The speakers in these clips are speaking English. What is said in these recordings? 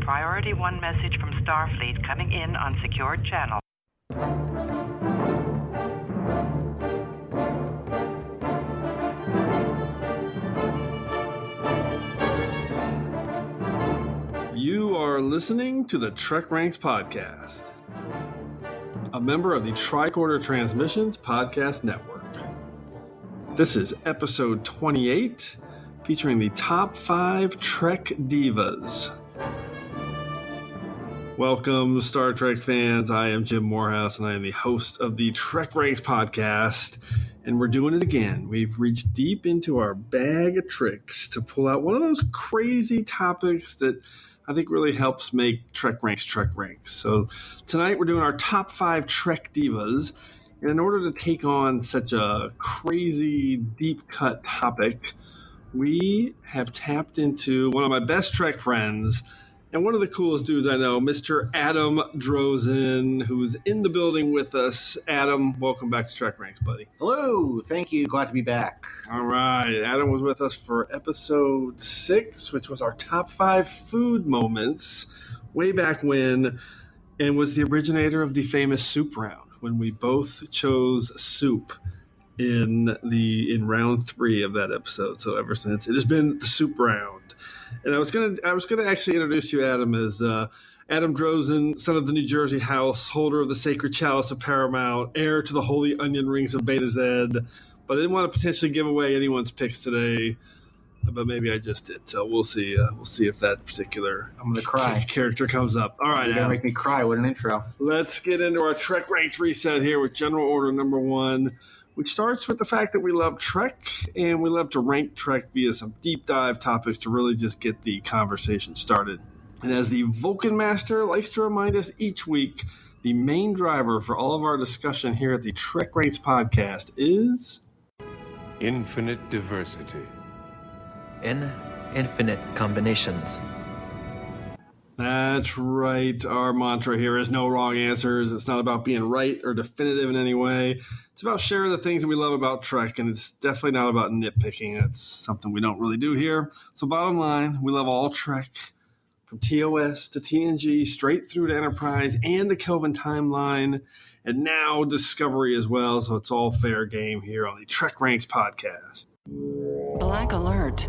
Priority 1 message from Starfleet coming in on secured channel. You are listening to the TrekRanks podcast, a member of the Tricorder Transmissions Podcast Network. This is episode 28, featuring the top 5 Trek Divas. Welcome, Star Trek fans. I am Jim Moorhouse, and I am the host of the TrekRanks podcast, and we're doing it again. We've reached deep into our bag of tricks to pull out one of those crazy topics that I think really helps make TrekRanks. So tonight we're doing our top 5 Trek Divas. And in order to take on such a crazy, deep-cut topic, we have tapped into one of my best Trek friends and one of the coolest dudes I know, Mr. Adam Drosin, who's in the building with us. Adam, welcome back to TrekRanks, buddy. Hello. Thank you. Glad to be back. All right. Adam was with us for episode 6, which was our top 5 food moments way back when, and was the originator of the famous soup round, when we both chose soup in round 3 of that episode. So ever since, it has been the soup round. And I was gonna actually introduce you, Adam, as Adam Drosin, son of the New Jersey House, holder of the sacred chalice of Paramount, heir to the holy onion rings of Beta Z. But I didn't want to potentially give away anyone's picks today, but maybe I just did. So we'll see. We'll see if that particular character comes up. All right, you're gonna make me cry. What an intro! Let's get into our Trek Ranks reset here with General Order number 1, which starts with the fact that we love Trek and we love to rank Trek via some deep dive topics to really just get the conversation started. And as the Vulcan Master likes to remind us each week, the main driver for all of our discussion here at the Trek Ranks podcast is infinite diversity. In infinite combinations. That's right. Our mantra here is no wrong answers. It's not about being right or definitive in any way. It's about sharing the things that we love about Trek, and it's definitely not about nitpicking. That's something we don't really do here. So bottom line, we love all Trek, from TOS to TNG, straight through to Enterprise and the Kelvin timeline, and now Discovery as well. So it's all fair game here on the Trek Ranks podcast. Black alert.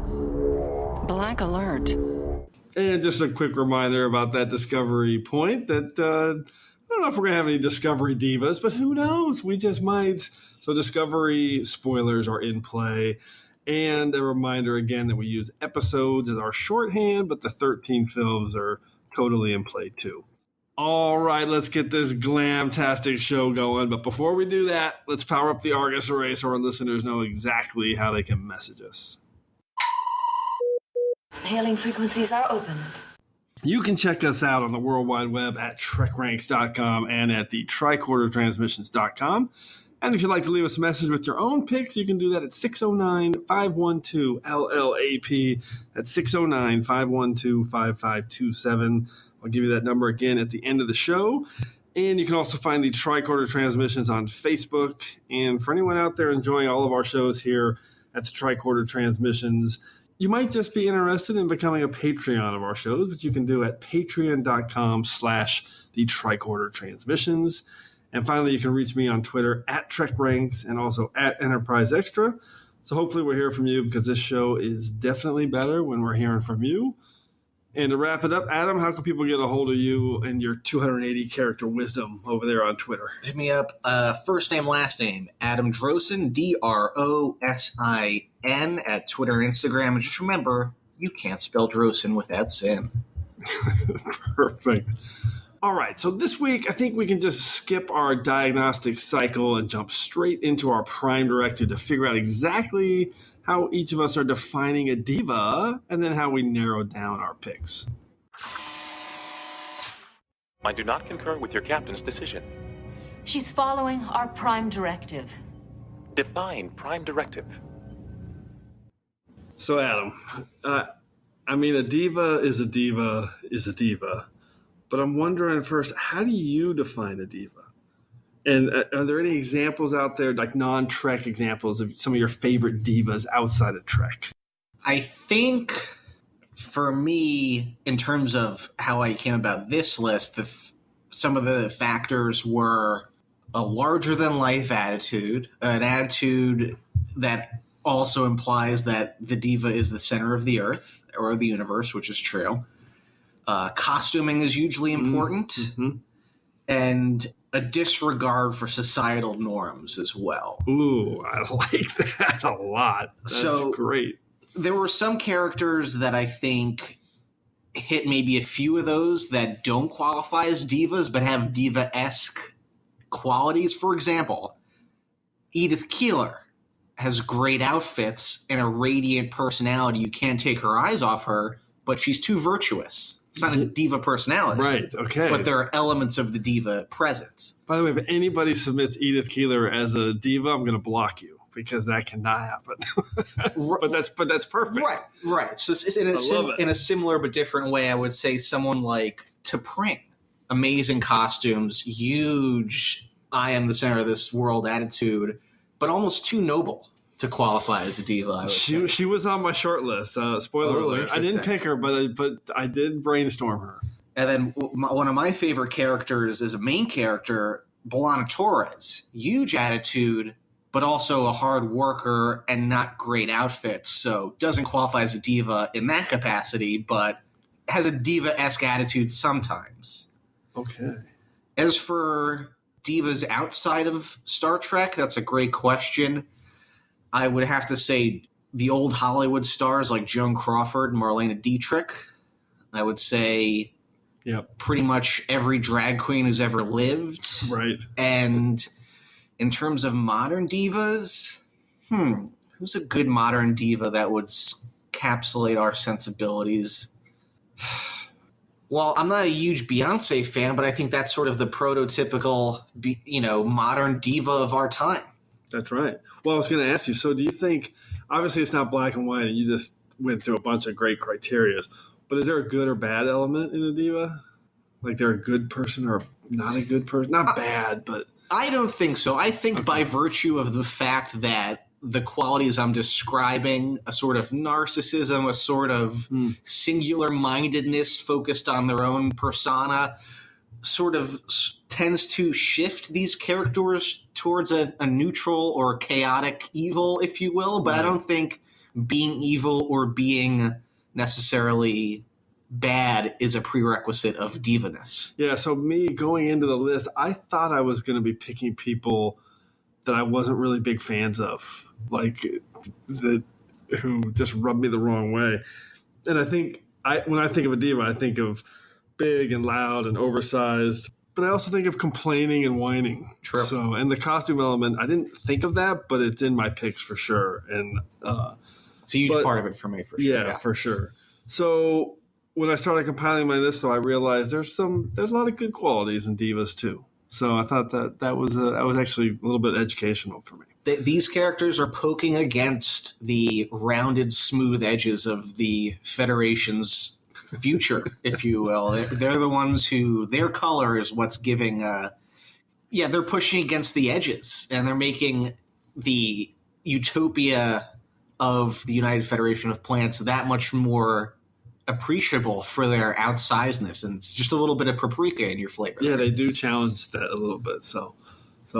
Black alert. And just a quick reminder about that Discovery point that I don't know if we're going to have any Discovery divas, but who knows? We just might. So Discovery spoilers are in play. And a reminder again that we use episodes as our shorthand, but the 13 films are totally in play too. All right, let's get this glam-tastic show going. But before we do that, let's power up the Argus array so our listeners know exactly how they can message us. Hailing frequencies are open. You can check us out on the World Wide Web at TrekRanks.com and at the TricorderTransmissions.com. And if you'd like to leave us a message with your own picks, you can do that at 609-512-LLAP. That's 609-512-5527. I'll give you that number again at the end of the show. And you can also find the Tricorder Transmissions on Facebook. And for anyone out there enjoying all of our shows here at the Tricorder Transmissions, you might just be interested in becoming a Patreon of our shows, which you can do at patreon.com/the Tricorder Transmissions. And finally, you can reach me on Twitter at TrekRanks and also at Enterprise Extra. So hopefully we'll hear from you, because this show is definitely better when we're hearing from you. And to wrap it up, Adam, how can people get a hold of you and your 280 character wisdom over there on Twitter? Hit me up, first name, last name, Adam Drosin, Drosin at Twitter and Instagram. And just remember, you can't spell Drosin without sin. Perfect. All right, so this week, I think we can just skip our diagnostic cycle and jump straight into our Prime Directive to figure out exactly how each of us are defining a diva, and then how we narrow down our picks. I do not concur with your captain's decision. She's following our Prime Directive. Define Prime Directive. So, Adam, a diva is a diva is a diva. But I'm wondering first, how do you define a diva? And are there any examples out there, like non-Trek examples of some of your favorite divas outside of Trek? I think For me, in terms of how I came about this list, some of the factors were a larger-than-life attitude, an attitude that also implies that the diva is the center of the earth or the universe, which is true. Costuming is hugely important, and a disregard for societal norms as well. Ooh, I like that a lot. That's great. There were some characters that I think hit maybe a few of those that don't qualify as divas but have diva-esque qualities. For example, Edith Keeler has great outfits and a radiant personality. You can't take her eyes off her, but she's too virtuous. It's not a diva personality. Right, okay. But there are elements of the diva present. By the way, if anybody submits Edith Keeler as a diva, I'm going to block you because that cannot happen. but that's perfect. Right. So in a similar but different way, I would say someone like T'Pring. Amazing costumes, huge I am the center of this world attitude, but almost too noble to qualify as a diva, I would say. She was on my short list. Spoiler alert. I didn't pick her, but I did brainstorm her. And then one of my favorite characters is a main character, B'Elanna Torres. Huge attitude, but also a hard worker and not great outfits. So doesn't qualify as a diva in that capacity, but has a diva-esque attitude sometimes. Okay. As for divas outside of Star Trek, that's a great question. I would have to say the old Hollywood stars like Joan Crawford and Marlene Dietrich. I would say pretty much every drag queen who's ever lived. Right. And in terms of modern divas, who's a good modern diva that would encapsulate our sensibilities? Well, I'm not a huge Beyonce fan, but I think that's sort of the prototypical, modern diva of our time. That's right. Well, I was going to ask you, so do you think, obviously it's not black and white, and you just went through a bunch of great criteria, but is there a good or bad element in a diva? Like they're a good person or not a good person? Not bad, but... I don't think so. I think by virtue of the fact that the qualities I'm describing, a sort of narcissism, a sort of singular-mindedness focused on their own persona, sort of tends to shift these characters towards a neutral or chaotic evil, if you will. But I don't think being evil or being necessarily bad is a prerequisite of divaness. Yeah, so me going into the list, I thought I was going to be picking people that I wasn't really big fans of, like who just rubbed me the wrong way. And I think when I think of a diva, I think of big and loud and oversized, but I also think of complaining and whining. True. So, and the costume element, I didn't think of that, but it's in my picks for sure. And it's a huge part of it for me, for sure. Yeah, for sure. So when I started compiling my list, I realized there's a lot of good qualities in divas too. So I thought that was actually a little bit educational for me. These characters are poking against the rounded, smooth edges of the Federation's future, if you will. They're the ones who, their color is what's giving, they're pushing against the edges, and they're making the utopia of the United Federation of Planets that much more appreciable for their outsizedness, and it's just a little bit of paprika in your flavor. Yeah, they do challenge that a little bit. So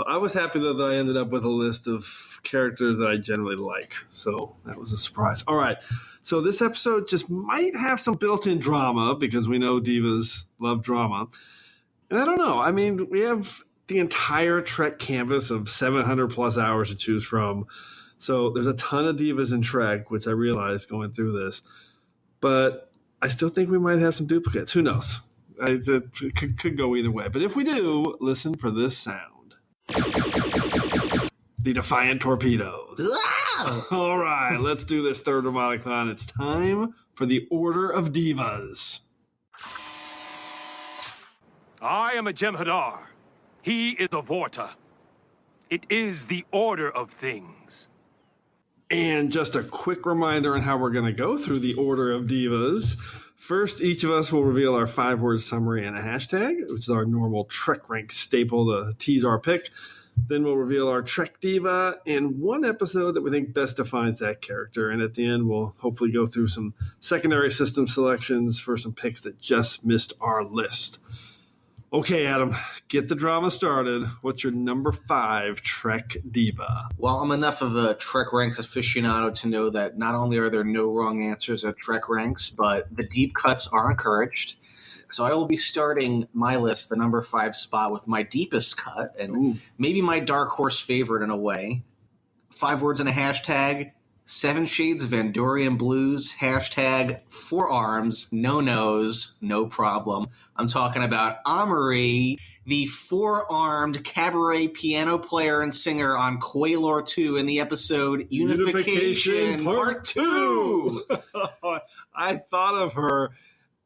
I was happy though that I ended up with a list of characters that I generally like. So that was a surprise. All right. So this episode just might have some built-in drama because we know divas love drama. And I don't know. I mean, we have the entire Trek canvas of 700 plus hours to choose from. So there's a ton of divas in Trek, which I realized going through this. But I still think we might have some duplicates. Who knows? It could go either way. But if we do, listen for this sound. The Defiant Torpedoes. All right, let's do this third Roboticon. It's time for the Order of Divas. I am a Jem'Hadar. He is a Vorta. It is the order of things. And just a quick reminder on how we're going to go through the Order of Divas. First, each of us will reveal our 5-word summary and a hashtag, which is our normal TrekRanks staple to tease our pick. Then we'll reveal our Trek Diva and one episode that we think best defines that character. And at the end, we'll hopefully go through some secondary system selections for some picks that just missed our list. Okay, Adam, get the drama started. What's your number 5 Trek Diva? Well, I'm enough of a TrekRanks aficionado to know that not only are there no wrong answers at TrekRanks, but the deep cuts are encouraged. So I will be starting my list, the number 5 spot, with my deepest cut, and maybe my dark horse favorite in a way. 5 words and a hashtag, 7 Shades of Andorian Blues, hashtag 4 arms, no nose, no problem. I'm talking about Amory, the 4-armed cabaret piano player and singer on Quaylor 2 in the episode Unification Part 2. I thought of her,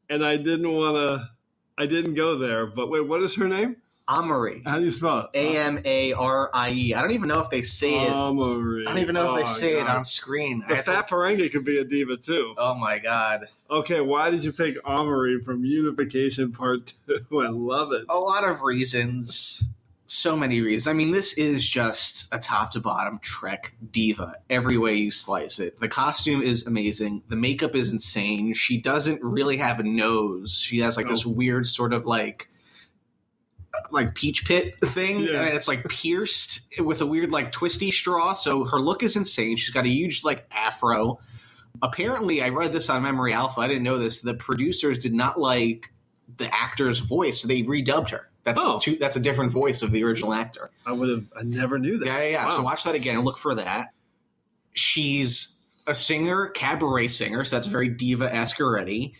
and I didn't go there. But wait, what is her name? Amory. How do you spell it? Amarie. I don't even know if they say it. Amory. I don't even know if they say it on screen. The fat Ferengi could be a diva too. Oh my god. Okay, why did you pick Amory from Unification Part 2? I love it. A lot of reasons. So many reasons. I mean, this is just a top to bottom Trek diva, every way you slice it. The costume is amazing. The makeup is insane. She doesn't really have a nose. She has like this weird sort of like peach pit thing, and it's like pierced with a weird like twisty straw. So her look is insane. She's got a huge like afro. Apparently, I read this on Memory Alpha. I didn't know this. The producers did not like the actor's voice, so they redubbed her. That's a different voice of the original actor. I never knew that. Yeah. Wow. So watch that again and look for that. She's a singer, cabaret singer, so that's very diva-esque already.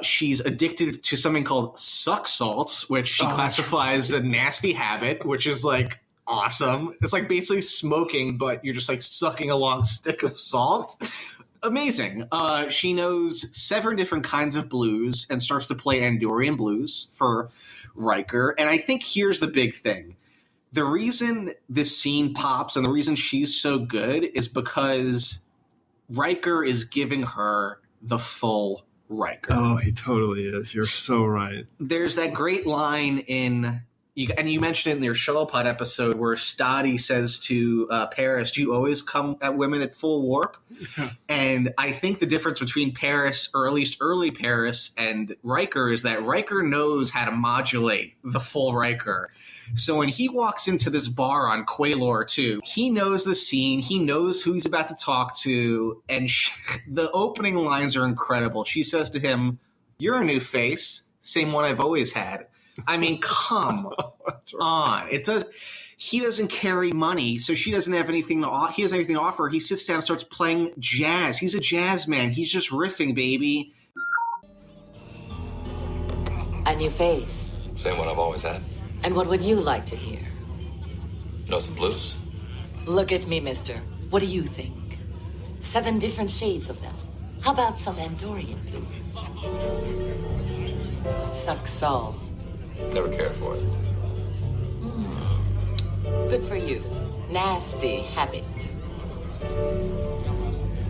She's addicted to something called suck salts, which she classifies as a nasty habit, which is like awesome. It's like basically smoking, but you're just like sucking a long stick of salt. Amazing. She knows 7 different kinds of blues and starts to play Andorian blues for Riker. And I think here's the big thing. The reason this scene pops and the reason she's so good is because Riker is giving her the full Riker. Oh, he totally is. You're so right. There's that great line and you mentioned it in your Shuttlepod episode where Stoddy says to Paris, "Do you always come at women at full warp?" Yeah. And I think the difference between Paris, or at least early Paris, and Riker is that Riker knows how to modulate the full Riker. So when he walks into this bar on Quaylor 2, he knows the scene, he knows who he's about to talk to, and the opening lines are incredible. She says to him, "You're a new face, same one I've always had." I mean, come on. He doesn't carry money, so she doesn't have anything he doesn't have anything to offer. He sits down and starts playing jazz. He's a jazz man. He's just riffing, baby. A new face. Same one I've always had. And what would you like to hear? Know some blues? Look at me, mister. What do you think? 7 different shades of them. How about some Andorian blues? Suck salt. Never cared for it. Good for you. Nasty habit.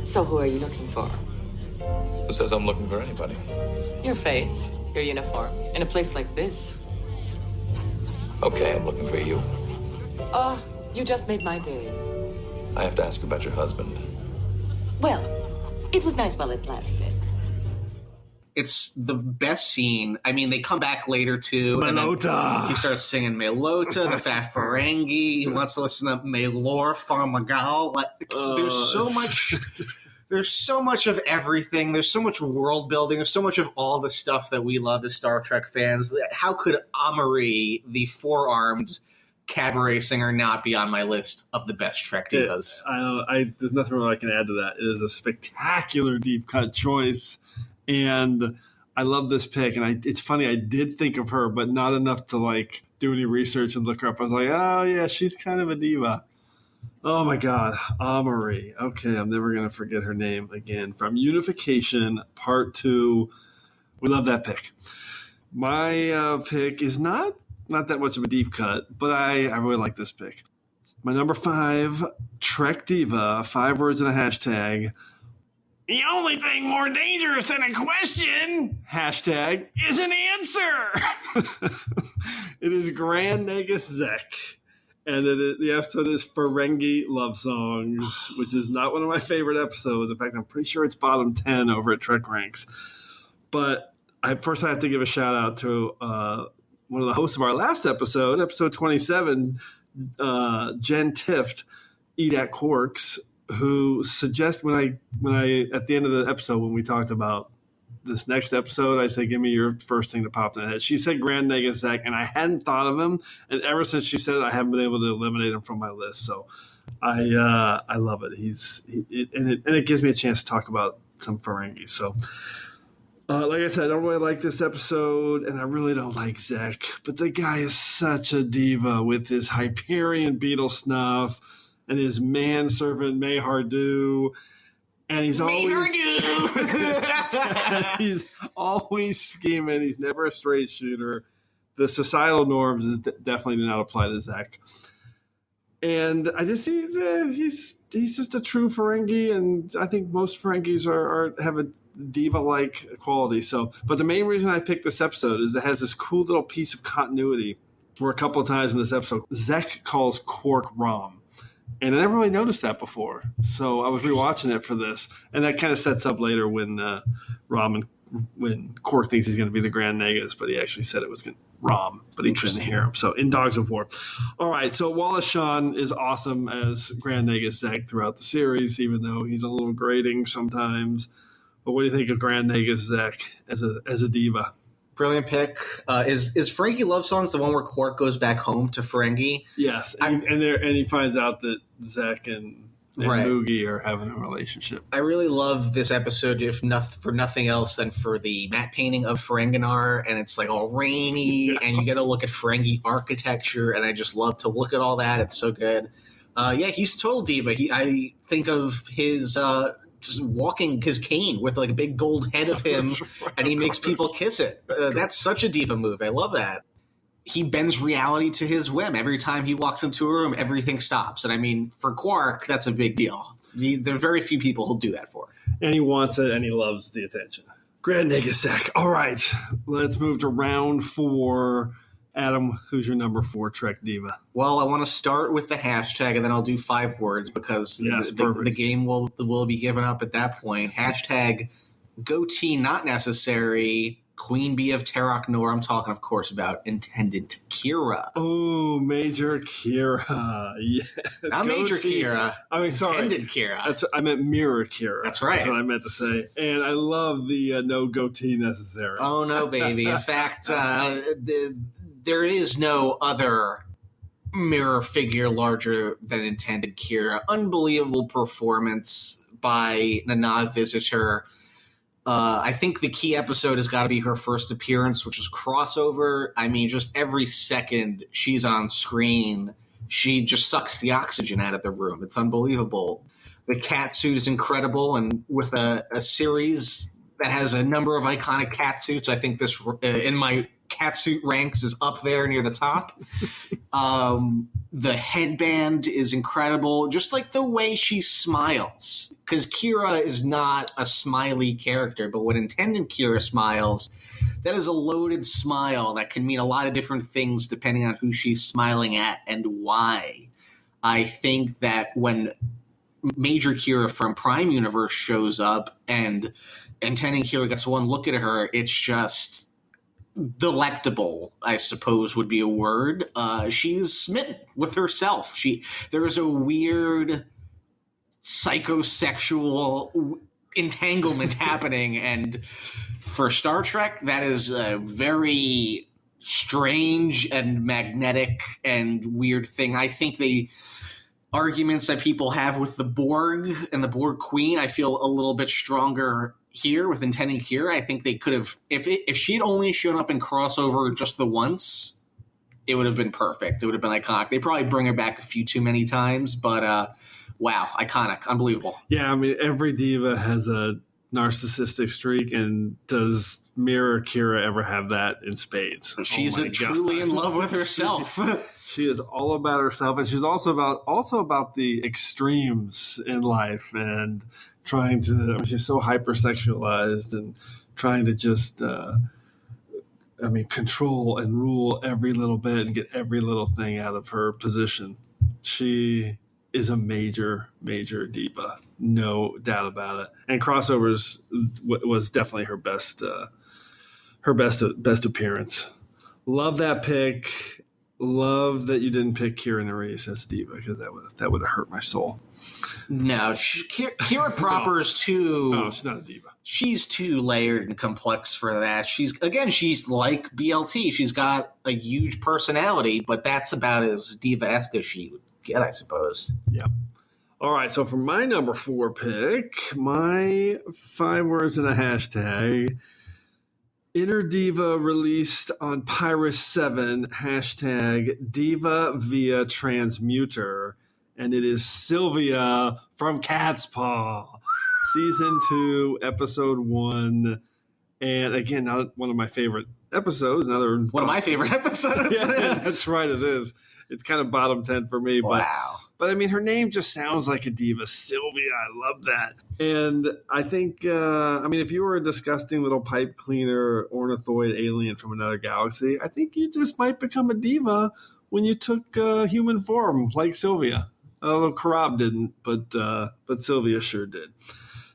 So who are you looking for? Who says I'm looking for anybody? Your face, your uniform, in a place like this. Okay, I'm looking for you. Oh, you just made my day. I have to ask you about your husband. Well, it was nice while it lasted. It's the best scene. I mean, they come back later too. Melota. He starts singing Melota, the Fat Ferengi. He wants to listen to Melor Farmagal. There's so much of everything. There's so much world building. There's so much of all the stuff that we love as Star Trek fans. How could Amory, the 4-armed cabaret singer, not be on my list of the best Trek divas? There's nothing really I can add to that. It is a spectacular deep cut choice. And I love this pick. And it's funny, I did think of her, but not enough to do any research and look her up. I was like, oh yeah, she's kind of a diva. Oh my God, Amory. Okay, I'm never going to forget her name again. From Unification Part 2. We love that pick. My pick is not that much of a deep cut, but I really like this pick. My number 5, Trek Diva, 5 words and a hashtag. The only thing more dangerous than a question, hashtag, is an answer. It is Grand Nagus Zek. And the episode is Ferengi Love Songs, which is not one of my favorite episodes. In fact, I'm pretty sure it's bottom 10 over at TrekRanks. But first I have to give a shout out to one of the hosts of our last episode 27, Jen Tift, Eat at Quarks, who suggested when I at the end of the episode when we talked about this next episode, I said, give me your first thing that popped in the head. She said Grand Nega Zek, and I hadn't thought of him. And ever since she said it, I haven't been able to eliminate him from my list. So I love it. It gives me a chance to talk about some Ferengi. So like I said, I don't really like this episode, and I really don't like Zek. But the guy is such a diva with his Hyperion beetle snuff and his manservant Mayhardu. And he's always scheming. He's never a straight shooter. The societal norms definitely do not apply to Zek. And I just see he's just a true Ferengi, and I think most Ferengis have a diva-like quality. So, but the main reason I picked this episode is it has this cool little piece of continuity where a couple of times in this episode, Zek calls Quark Rom. And I never really noticed that before. So I was rewatching it for this. And that kind of sets up later when when Quark thinks he's going to be the Grand Negas, but he actually said it was Rom, but he couldn't hear him. So in Dogs of War. All right, so Wallace Shawn is awesome as Grand Negas Zek throughout the series, even though he's a little grating sometimes. But what do you think of Grand Negas Zek as a diva? Brilliant pick. Is Ferengi Love Songs the one where Quark goes back home to Ferengi? Yes, and he finds out that Zek and Moogie are having a relationship. I really love this episode, for nothing else than for the matte painting of Ferenginar, and it's like all rainy, and you get to look at Ferengi architecture, and I just love to look at all that. It's so good. He's a total diva. I think of his just walking his cane with like a big gold head of him, and he makes people kiss it. That's such a diva move. I love that. He bends reality to his whim. Every time he walks into a room, everything stops. And I mean, for Quark, that's a big deal. There are very few people who'll do that for. And he wants it, and he loves the attention. Grand Nega Zek. All right, let's move to round 4. Adam, who's your number 4 Trek diva? Well, I want to start with the hashtag, and then I'll do 5 words because the game will be given up at that point. Hashtag goatee not necessary. Queen Bee of Terok Nor. I'm talking, of course, about Intendant Kira. Oh, Major Kira. Yes. Not Major Kira. I mean, sorry. Intendant Kira. I meant Mirror Kira. That's right. That's what I meant to say. And I love the no goatee necessary. Oh, no, baby. In fact, there is no other mirror figure larger than Intendant Kira. Unbelievable performance by Nana Visitor. I think the key episode has got to be her first appearance, which is Crossover. I mean, just every second she's on screen, she just sucks the oxygen out of the room. It's unbelievable. The cat suit is incredible, and with a series that has a number of iconic cat suits, I think this, in my cat suit ranks, is up there near the top. The headband is incredible, just like the way she smiles. Because Kira is not a smiley character, but when Intendant Kira smiles, that is a loaded smile that can mean a lot of different things depending on who she's smiling at and why. I think that when Major Kira from Prime Universe shows up and Intendant Kira gets one look at her, it's just delectable, I suppose would be a word. She's smitten with herself. There is a weird psychosexual entanglement happening, and for Star Trek, that is a very strange and magnetic and weird thing. I think the arguments that people have with the Borg and the Borg Queen, I feel a little bit stronger here with Intendant Kira. I think they could have, if she'd only shown up in Crossover just the once, it would have been perfect. It would have been iconic. They probably bring her back a few too many times, but wow, iconic, unbelievable. Yeah, I mean, every diva has a narcissistic streak, and does Mirror Kira ever have that in spades? She's truly in love with herself. She is all about herself, and she's also about the extremes in life and trying to. I mean, she's so hypersexualized and trying to just control and rule every little bit and get every little thing out of her position. She is a major, major diva, no doubt about it. And Crossovers was definitely her best appearance. Love that pick. Love that you didn't pick Kira Nerys as diva, because that would have hurt my soul. No, Kira proper's too. No, she's not a diva. She's too layered and complex for that. She's like BLT. She's got a huge personality, but that's about as diva-esque as she would get, I suppose. Yeah. All right, so for my number 4 pick, my 5 words and a hashtag, Inner Diva released on Pyrus 7, hashtag Diva via Transmuter, and it is Sylvia from Cat's Paw, Season 2, Episode 1, and again, not one of my favorite episodes. One of my favorite episodes. Yeah, that's right, it is. It's kind of bottom 10 for me. Wow. But her name just sounds like a diva. Sylvia, I love that. And I think, if you were a disgusting little pipe cleaner, ornithoid alien from another galaxy, I think you just might become a diva when you took human form, like Sylvia. Although Karab didn't, but Sylvia sure did.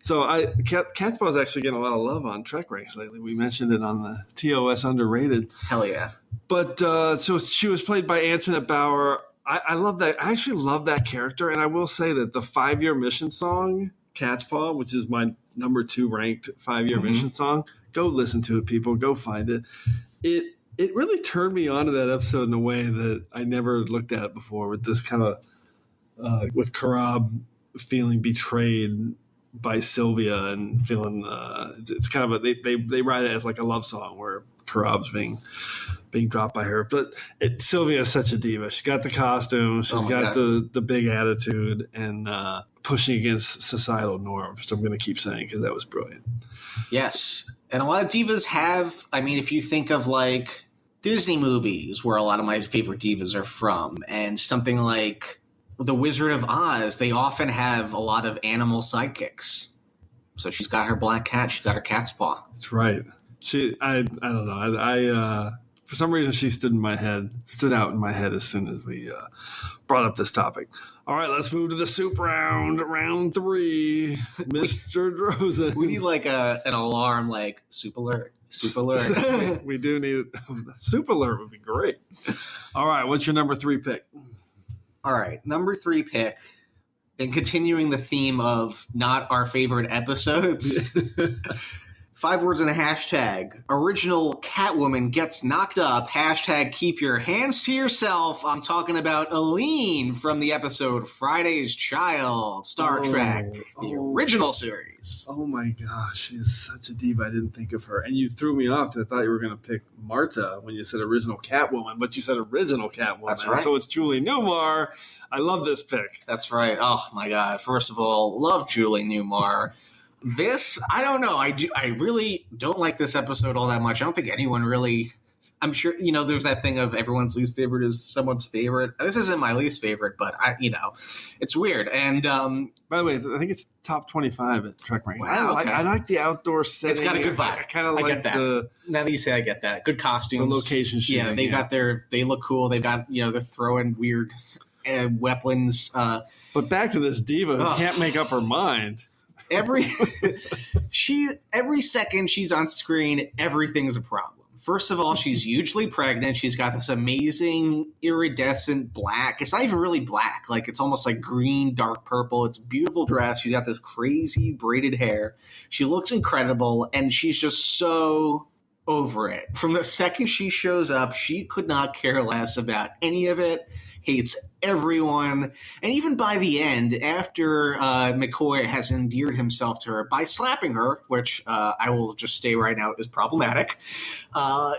So Cat's Paw is actually getting a lot of love on TrekRanks lately. We mentioned it on the TOS Underrated. Hell yeah. But so she was played by Antoinette Bauer. I love that. I actually love that character. And I will say that the 5-year mission song, Cat's Paw, which is my number 2 ranked 5-year mission song, go listen to it, people. Go find it. It really turned me onto that episode in a way that I never looked at it before, with this kind of, with Karab feeling betrayed by Sylvia and feeling, it's kind of they write it as like a love song where Karab's being dropped by her. But Sylvia is such a diva. She's got the costume. She's got the big attitude and pushing against societal norms. So I'm going to keep saying, because that was brilliant. Yes. And a lot of divas have, if you think of like Disney movies where a lot of my favorite divas are from, and something like The Wizard of Oz, they often have a lot of animal sidekicks. So she's got her black cat. She's got her cat's paw. That's right. I don't know. I for some reason she stood out in my head as soon as we brought up this topic. All right, let's move to the soup round 3. Mr. Drosin. We need like an alarm, like soup alert. Soup alert. We do need soup alert would be great. All right, what's your number 3 pick? All right, number 3 pick. And continuing the theme of not our favorite episodes. 5 words and a hashtag. Original Catwoman gets knocked up. Hashtag keep your hands to yourself. I'm talking about Aline from the episode Friday's Child, Star Trek, the original series. Oh my gosh, she is such a diva. I didn't think of her. And you threw me off because I thought you were going to pick Marta when you said original Catwoman, but you said original Catwoman. That's right. So it's Julie Newmar. I love this pick. That's right. Oh my God. First of all, love Julie Newmar. This, I don't know. I really don't like this episode all that much. I don't think anyone really, I'm sure, there's that thing of everyone's least favorite is someone's favorite. This isn't my least favorite, but it's weird. And by the way, I think it's top 25 at TrekRanks. Wow, okay. I like the outdoor setting. It's got a good vibe. I kind of like get that. Now that you say I get that. Good costumes. The location shooting. Yeah, they look cool. They've got, they're throwing weird weapons. But back to this diva who can't make up her mind. Every second she's on screen, everything's a problem. First of all, she's hugely pregnant. She's got this amazing iridescent black. It's not even really black. Like, it's almost like green, dark purple. It's a beautiful dress. She's got this crazy braided hair. She looks incredible, and she's just so over it. From the second she shows up, she could not care less about any of it, hates everyone. And even by the end, after McCoy has endeared himself to her by slapping her, which I will just say right now is problematic,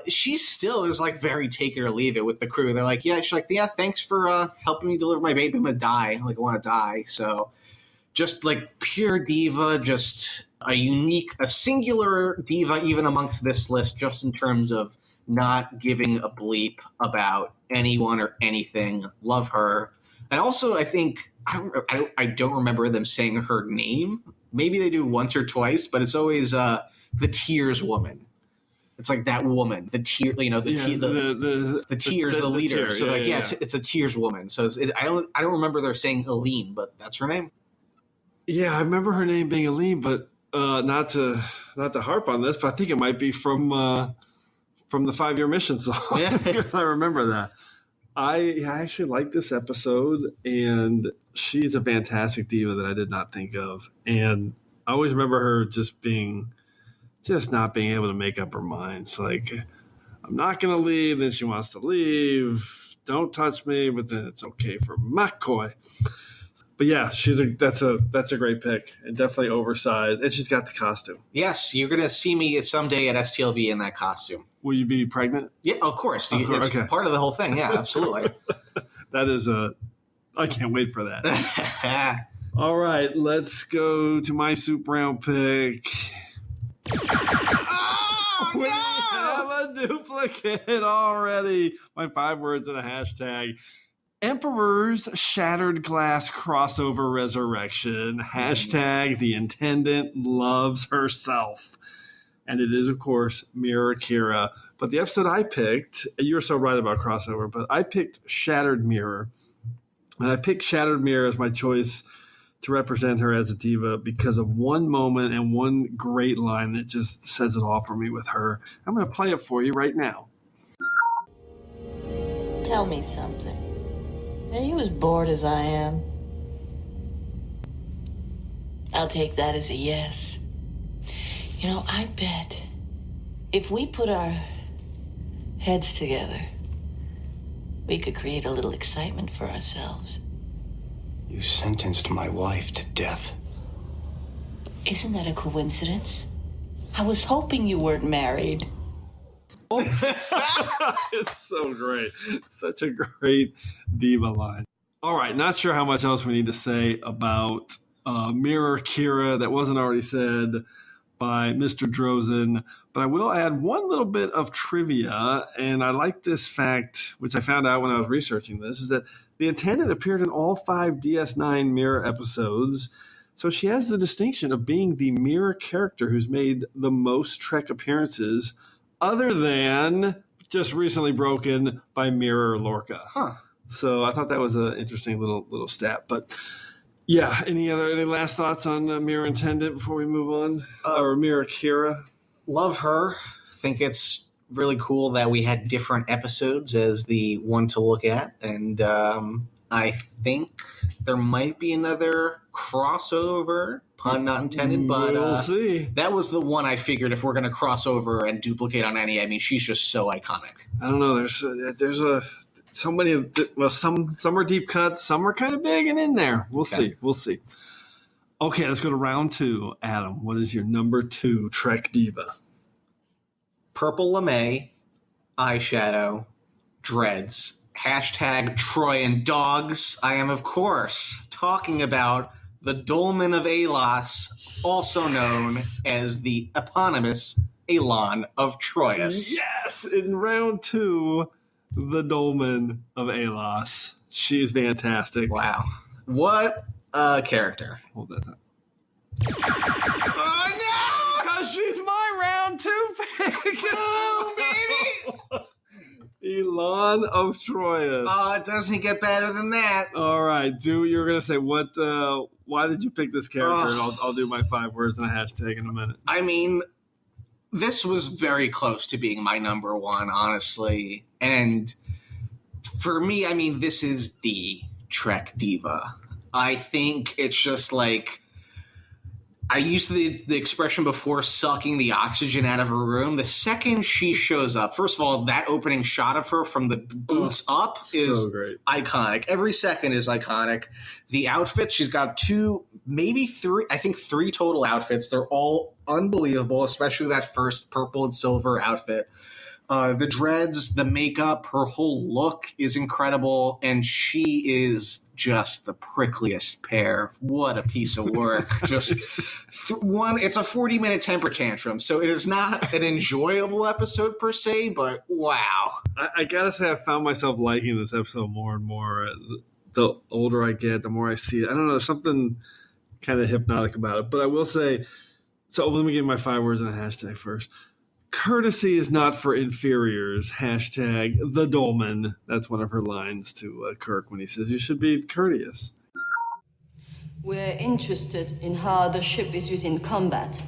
she still is like very take it or leave it with the crew. They're like, she's like, thanks for helping me deliver my baby. I'm gonna die. Like, I want to die. So just like pure diva, just a singular diva even amongst this list, just in terms of not giving a bleep about anyone or anything. Love her. And also, I think, I don't remember them saying her name. Maybe they do once or twice, but it's always the Tears Woman. It's like that woman, the tear, the tears, the leader. Tear, so it's a tears woman. So I don't remember they're saying Aline, but that's her name. Yeah, I remember her name being Aline, but not to harp on this, but I think it might be from the 5-Year Mission song. Yeah. I remember that. I actually like this episode, and she's a fantastic diva that I did not think of. And I always remember her just not being able to make up her mind. It's like, I'm not going to leave. Then she wants to leave. Don't touch me, but then it's okay for McCoy. But yeah, that's a great pick, and definitely oversized. And she's got the costume. Yes, you're going to see me someday at STLV in that costume. Will you be pregnant? Yeah, of course. It's part of the whole thing. Yeah, absolutely. That is I can't wait for that. All right, let's go to my soup round pick. Oh, we have a duplicate already. My 5 words and a hashtag. Emperor's Shattered Glass Crossover Resurrection. Hashtag the Intendant loves herself. And it is, of course, Mirror Kira. But the episode I picked, you were so right about crossover, but I picked Shattered Mirror. And I picked Shattered Mirror as my choice to represent her as a diva because of one moment and one great line that just says it all for me with her. I'm going to play it for you right now. Tell me something. Are you as bored as I am? I'll take that as a yes. I bet if we put our heads together, we could create a little excitement for ourselves. You sentenced my wife to death. Isn't that a coincidence? I was hoping you weren't married. It's so great. Such a great diva line. All right, not sure how much else we need to say about Mirror Kira that wasn't already said by Mr. Drosin, but I will add one little bit of trivia, and I like this fact, which I found out when I was researching this, is that the Intendant appeared in all 5 DS9 Mirror episodes, so she has the distinction of being the Mirror character who's made the most Trek appearances, other than just recently broken by Mirror Lorca. Huh. So I thought that was an interesting little stat, but... Yeah. Any last thoughts on Mirror Intendant before we move on? Or Mirror Kira? Love her. Think it's really cool that we had different episodes as the one to look at. And I think there might be another crossover, pun not intended, but we'll see. That was the one I figured if we're going to cross over and duplicate on any. I mean, she's just so iconic. I don't know. There's so many, well, some are deep cuts, some are kind of big and in there. We'll see. Okay, let's go to round 2. Adam, what is your number 2 Trek diva? Purple lame, eyeshadow, dreads, hashtag Troy and dogs. I am, of course, talking about the Dolmen of Alos, also known as the eponymous Elon of Troyes. Yes, in round 2, the Dolmen of Alos. She's fantastic. Wow. What a character. Hold that up. Oh, no! Because she's my round 2 pick. Oh, baby! Elon of Troyes. Oh, it doesn't get better than that. All right. You're going to say, why did you pick this character? And I'll do my 5 words and a hashtag in a minute. I mean, this was very close to being my number 1, honestly. And for me, I mean, this is the Trek diva. I think it's just like, I used the expression before, sucking the oxygen out of her room. The second she shows up, first of all, that opening shot of her from the boots up is great. Iconic. Every second is iconic. The outfit, she's got 2, maybe 3, I think 3 total outfits. They're all unbelievable, especially that first purple and silver outfit. The dreads, the makeup, her whole look is incredible, and she is just the prickliest pear. What a piece of work. Just it's a 40-minute temper tantrum, so it is not an enjoyable episode per se, but wow. I gotta say, I found myself liking this episode more and more. The older I get, the more I see it. I don't know, there's something kind of hypnotic about it, but I will say, so let me give my 5 words and a hashtag first. Courtesy is not for inferiors. Hashtag the Dolman. That's one of her lines to Kirk when he says you should be courteous. We're interested in how the ship is used in combat,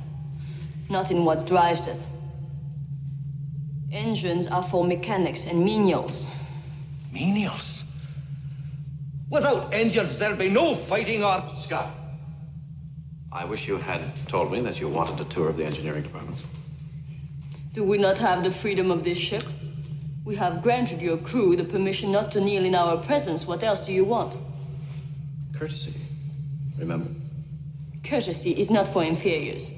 not in what drives it. Engines are for mechanics and menials. Menials? Without engines, there'll be no fighting on... Scott, I wish you had told me that you wanted a tour of the engineering departments. Do we not have the freedom of this ship? We have granted your crew the permission not to kneel in our presence. What else do you want? Courtesy, remember? Courtesy is not for inferiors.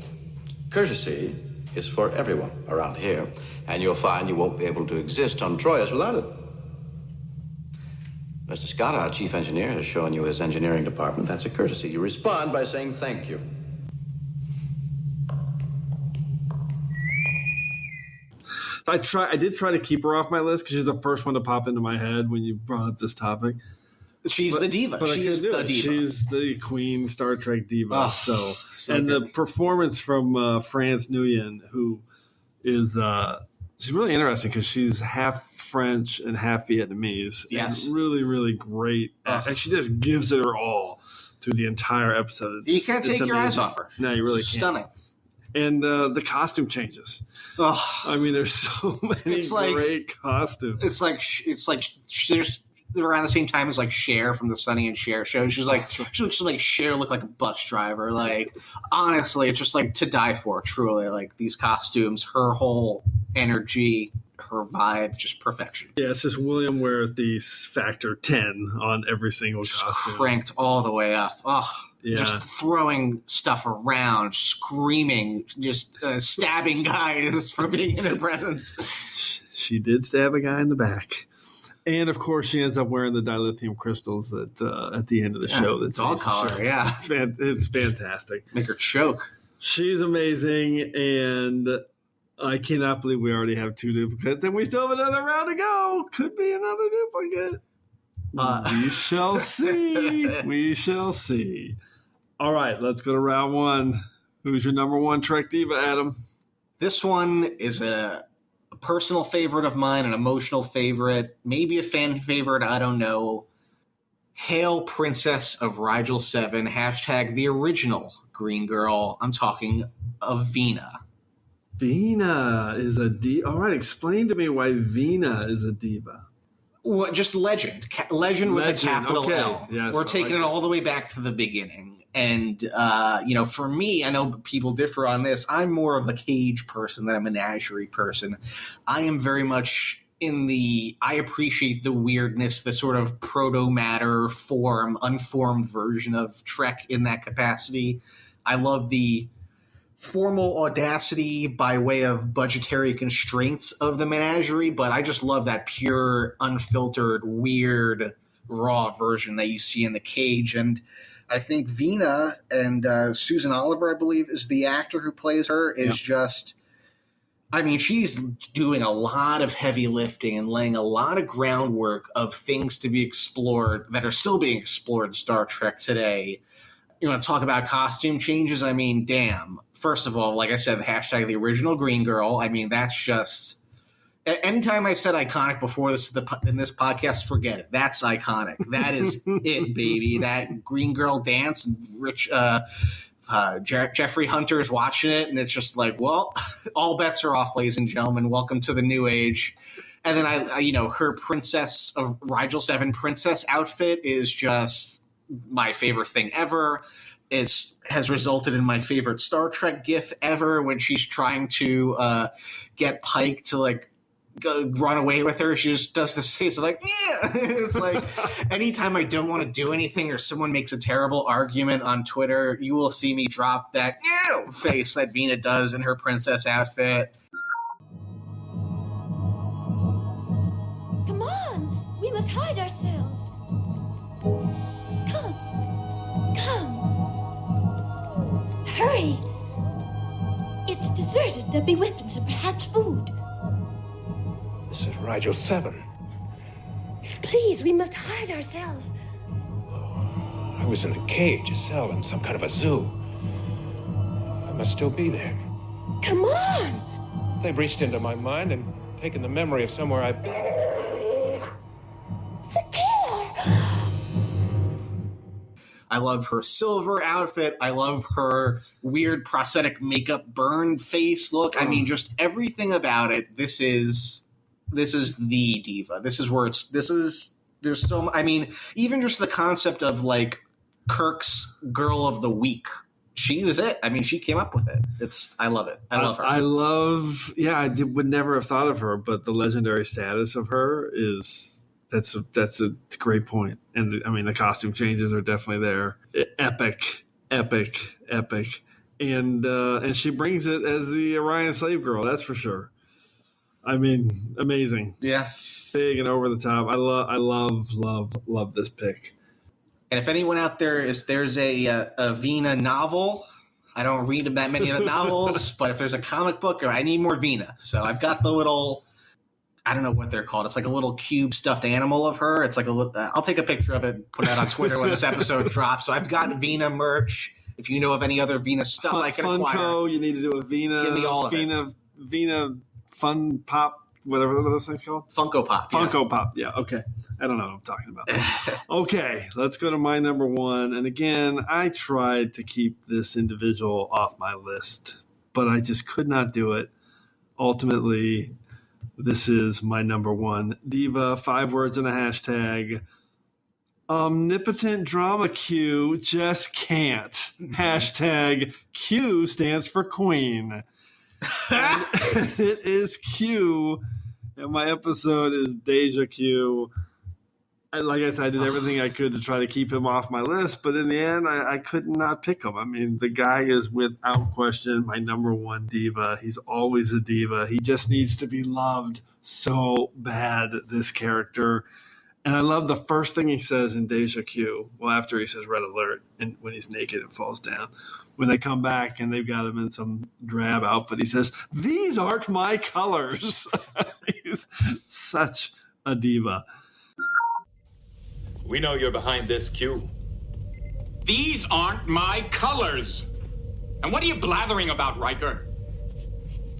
Courtesy is for everyone around here, and you'll find you won't be able to exist on Troyes without it. Mr. Scott, our chief engineer, has shown you his engineering department. That's a courtesy. You respond by saying thank you. I did try to keep her off my list because she's the first one to pop into my head when you brought up this topic. She's the diva. She's the diva. She's the queen Star Trek diva. So and good. The performance from France Nguyen, who is she's really interesting because she's half French and half Vietnamese. Yes, and really, really great. And she just gives it her all through the entire episode. You can't take your eyes off her. No, you really can't. Stunning. And the costume changes. Oh, I mean, there's so many great costumes. It's like there's around the same time as like Cher from the Sonny and Cher show. She looks like Cher looked like a bus driver. Like honestly, it's just like to die for. Truly, like these costumes, her whole energy, her vibe, just perfection. Yeah, it's just William Worthy factor 10 on every single costume, cranked all the way up. Oh. Yeah. Just throwing stuff around, screaming, just stabbing guys for being in her presence. She did stab a guy in the back. And, of course, she ends up wearing the dilithium crystals that at the end of the show. That's dog collar, yeah. It's fantastic. Make her choke. She's amazing, and I cannot believe we already have 2 duplicates, and we still have another round to go. Could be another duplicate. We shall see. We shall see. All right, let's go to round 1. Who's your number 1 Trek diva, Adam? This one is a personal favorite of mine, an emotional favorite, maybe a fan favorite, I don't know. Hail Princess of Rigel 7, hashtag the original Green Girl. I'm talking of Vina. Vina is a diva. All right, explain to me why Vina is a diva. Well, just legend with a capital okay. L. Yes, we're taking it all the way back to the beginning. And, for me, I know people differ on this. I'm more of a cage person than a menagerie person. I am very much I appreciate the weirdness, the sort of proto-matter form, unformed version of Trek in that capacity. I love the formal audacity by way of budgetary constraints of the menagerie, but I just love that pure, unfiltered, weird, raw version that you see in the cage. And I think Vina and Susan Oliver, I believe, is the actor who plays her, is just, I mean, she's doing a lot of heavy lifting and laying a lot of groundwork of things to be explored that are still being explored in Star Trek today. You want to talk about costume changes? I mean, damn. First of all, like I said, the hashtag the original Green Girl. I mean, that's just... Anytime I said iconic before this in this podcast, forget it. That's iconic. That is it, baby. That Green Girl dance. Jeffrey Hunter's watching it, and it's just like, well, all bets are off, ladies and gentlemen. Welcome to the new age. And then her Princess of Rigel 7 princess outfit is just my favorite thing ever. It has resulted in my favorite Star Trek gif ever when she's trying to get Pike to go run away with her. She just does this face of yeah. It's like anytime I don't want to do anything or someone makes a terrible argument on Twitter, you will see me drop that face that Vina does in her princess outfit. Come on, we must hide ourselves. Come. Hurry. It's deserted. There'll be weapons and perhaps food. This is Rigel 7. Please, we must hide ourselves. I was in a cage, a cell, in some kind of a zoo. I must still be there. Come on! They've reached into my mind and taken the memory of somewhere I've been. I love her silver outfit. I love her weird prosthetic makeup burn face look. I mean, just everything about it. This is the diva. There's so, I mean, even just the concept of like Kirk's Girl of the Week. She was it. I mean, she came up with it. I love it. I love her. I would never have thought of her, but the legendary status of her that's a great point. And I mean, the costume changes are definitely there. Epic. And she brings it as the Orion slave girl. That's for sure. I mean, amazing. Yeah. Big and over the top. I love this pick. And if anyone out there there's a Vina novel, I don't read that many of the novels, but if there's a comic book, I need more Vina. So I've got the little, I don't know what they're called. It's like a little cube stuffed animal of her. It's like I'll take a picture of it and put it out on Twitter when this episode drops. So I've got Vina merch. If you know of any other Vina stuff I can acquire. Funko, you need to do a Vina. Give me all of Vina Fun Pop. Whatever those things called? Funko Pop. Funko Pop, yeah, okay. I don't know what I'm talking about. Okay, let's go to my number one. And again, I tried to keep this individual off my list, but I just could not do it. Ultimately, this is my number one diva, 5 words and a hashtag. Omnipotent drama Q just can't. Hashtag Q stands for queen. And it is Q, and my episode is Deja Q. And like I said, I did everything I could to try to keep him off my list, but in the end, I could not pick him. I mean, the guy is without question my number one diva. He's always a diva. He just needs to be loved so bad, this character. And I love the first thing he says in Deja Q. Well, after he says red alert, and when he's naked and falls down. When they come back and they've got him in some drab outfit, he says, "These aren't my colors." He's such a diva. We know you're behind this, Q. These aren't my colors. And what are you blathering about, Riker?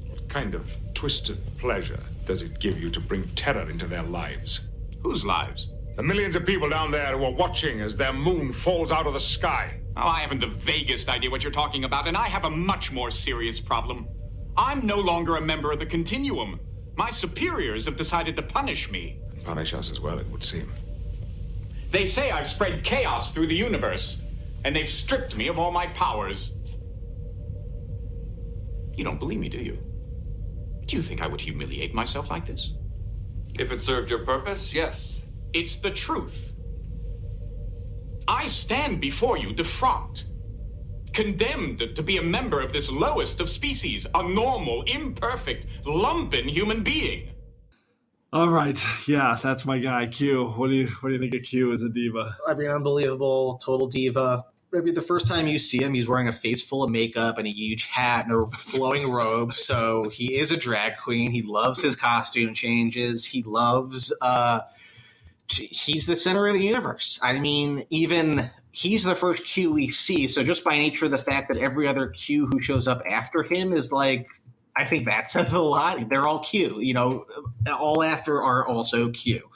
What kind of twisted pleasure does it give you to bring terror into their lives? Whose lives? The millions of people down there who are watching as their moon falls out of the sky. Oh, I haven't the vaguest idea what you're talking about, and I have a much more serious problem. I'm no longer a member of the Continuum. My superiors have decided to punish me. Punish us as well, it would seem. They say I've spread chaos through the universe, and they've stripped me of all my powers. You don't believe me, do you? Do you think I would humiliate myself like this? If it served your purpose, yes. It's the truth. I stand before you defrocked, condemned to be a member of this lowest of species, a normal, imperfect, lumpen human being. All right, yeah, that's my guy, Q. What do you think of Q as a diva? I mean, unbelievable, total diva. I mean, the first time you see him, he's wearing a face full of makeup and a huge hat and a flowing robe. So he is a drag queen. He loves his costume changes. He loves. He's the center of the universe. I mean, even he's the first Q we see. So just by nature of the fact that every other Q who shows up after him is like, I think that says a lot. They're all Q. You know, all after are also Q.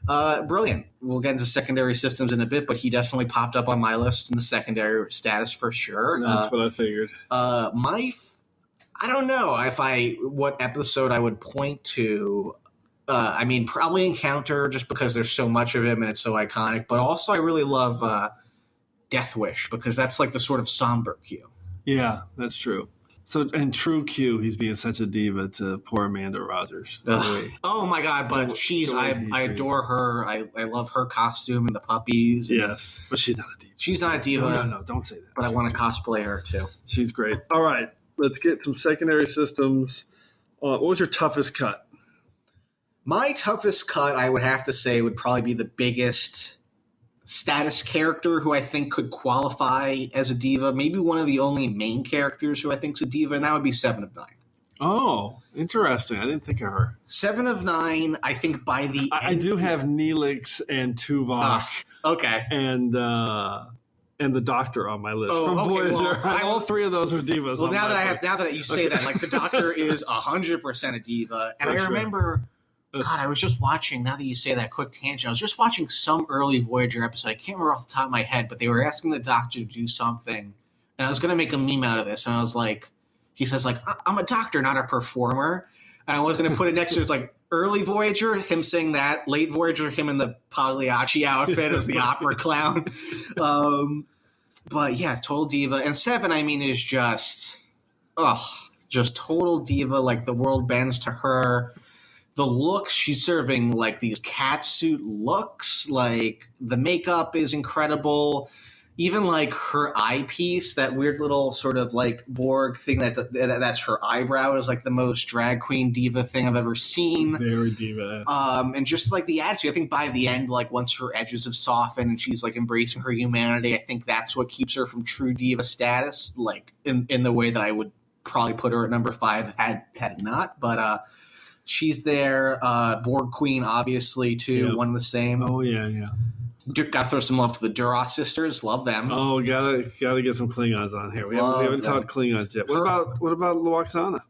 Brilliant. We'll get into secondary systems in a bit, but he definitely popped up on my list in the secondary status for sure. That's what I figured. I don't know what episode I would point to. I mean, probably Encounter, just because there's so much of him and it's so iconic. But also, I really love Death Wish, because that's like the sort of somber Q. Yeah, that's true. So, in true Q, he's being such a diva to poor Amanda Rogers. Oh my God! But I adore her. I love her costume and the puppies. Yes, but she's not a diva. She's not a diva. No, don't say that. But I want to cosplay her too. She's great. All right, let's get some secondary systems. What was your toughest cut? My toughest cut, I would have to say, would probably be the biggest status character who I think could qualify as a diva. Maybe one of the only main characters who I think is a diva, and that would be 7 of 9. Oh, interesting. I didn't think of her. 7 of 9, I think by the I do have Neelix and Tuvok. Okay. And and the Doctor on my list from okay, Voyager. well, All three of those are divas. Well, on now my that you say that, like the Doctor is 100% a diva, and I remember. God, I was just watching, now that you say that, quick tangent, I was just watching some early Voyager episode. I can't remember off the top of my head, but they were asking the Doctor to do something. And I was going to make a meme out of this. And I was like, he says, like, I'm a doctor, not a performer. And I was going to put it next to it. It's like early Voyager, him saying that. Late Voyager, him in the Pagliacci outfit as the opera clown. But yeah, total diva. And 7, I mean, is just total diva. Like the world bends to her. The looks, she's serving like these catsuit looks, like the makeup is incredible. Even like her eyepiece, that weird little sort of like Borg thing that's her eyebrow is like the most drag queen diva thing I've ever seen. Very diva. And just like the attitude, I think by the end, like once her edges have softened and she's like embracing her humanity, I think that's what keeps her from true diva status, like in the way that I would probably put her at number 5 had it not. But she's there. Borg Queen, obviously, too. Yep. One and the same. Oh, yeah. Got to throw some love to the Duras sisters. Love them. Oh, gotta get some Klingons on here. We haven't talked Klingons yet. What about Lwaxana?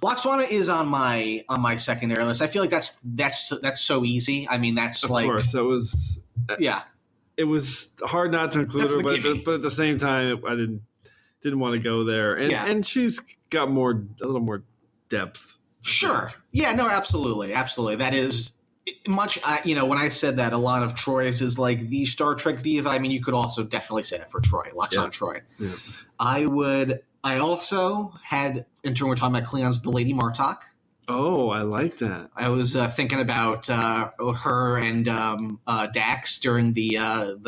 Lwaxana is on my secondary list. I feel like that's so easy. I mean, that's of like, course, that was It was hard not to include her, but at the same time, I didn't want to go there. And she's got a little more depth. Sure. Yeah, no, absolutely. That is much, when I said that, a lot of Troy's is like the Star Trek diva. I mean, you could also definitely say that for Troy, Lwaxana Troy. Yeah. I also had, in turn, we're talking about Klingons, the Lady Martok. Oh, I like that. I was thinking about her and Dax during the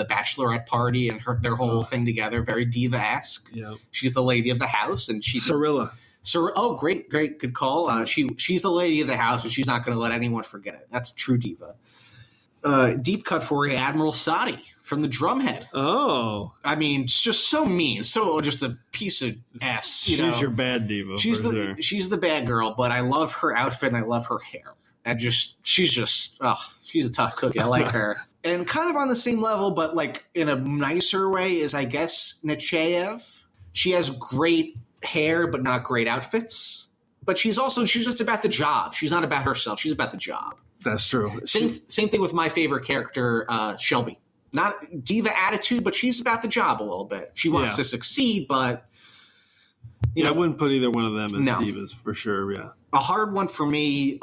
bachelorette party and their whole thing together. Very diva-esque. Yeah. She's the lady of the house, and she Cirilla. Great, good call. She's the lady of the house, and she's not going to let anyone forget it. That's true diva. Deep cut for you, Admiral Sadi from the Drumhead. Oh, I mean, it's just so mean, so just a piece of S. She's your bad diva. She's the bad girl, but I love her outfit and I love her hair. She's a tough cookie. I like her. And kind of on the same level, but like in a nicer way, is I guess Nechayev. She has great hair, but not great outfits. But she's just about the job. She's not about herself. She's about the job. That's true. Same thing with my favorite character, Shelby. Not diva attitude, but she's about the job a little bit. She wants to succeed, but I wouldn't put either one of them as divas for sure. Yeah, a hard one for me.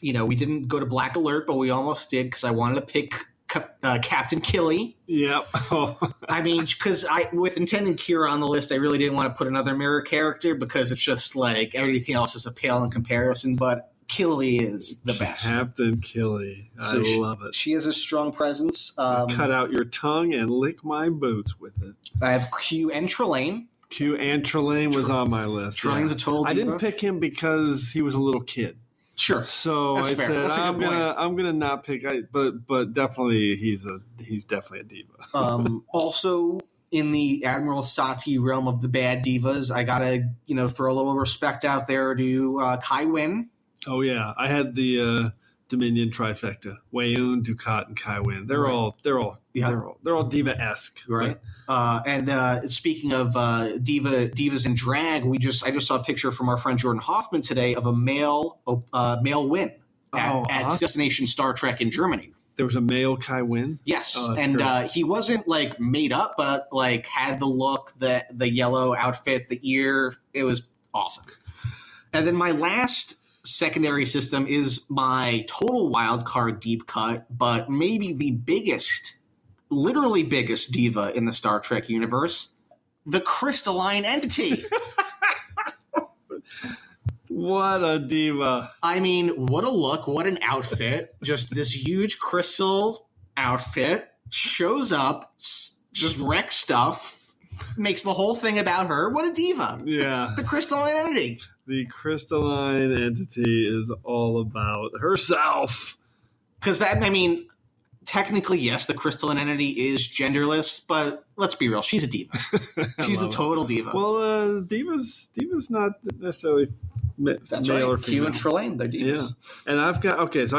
We didn't go to Black Alert, but we almost did because I wanted to pick Captain Killy. Yep. I mean, because with Intent and Kira on the list, I really didn't want to put another mirror character because it's just like everything else is a pale in comparison. But Killy is the best. Captain Killy. I love it. She has a strong presence. Cut out your tongue and lick my boots with it. I have Q and Trelane. Was on my list. Trelane's a total diva. I didn't pick him because he was a little kid. Sure. So That's fair. said I'm gonna not pick. But definitely he's definitely a diva. Also in the Admiral Sati realm of the bad divas, I gotta throw a little respect out there to Kai Wynn. Oh yeah, I had the Dominion trifecta: Wayoon, Dukat, and Kai Wynn. They're all diva-esque, right? And speaking of divas in drag, I just saw a picture from our friend Jordan Hoffman today of a male Wynn at Destination Star Trek in Germany. There was a male Kai Wynn? Yes, and he wasn't like made up, but like had the look, the yellow outfit, the ear. It was awesome. And then my last secondary system is my total wild card deep cut, but maybe the literally biggest diva in the Star Trek universe, the crystalline entity. What a diva. I mean, what a look, what an outfit. Just this huge crystal outfit, shows up, just wrecks stuff, makes the whole thing about her. What a diva. Yeah. The crystalline entity. The crystalline entity is all about herself. Because technically, yes, the crystalline entity is genderless, but let's be real, she's a diva. She's a total diva. Well, diva's not necessarily That's male right. or female. Q and Trelane, they're divas. Yeah. And I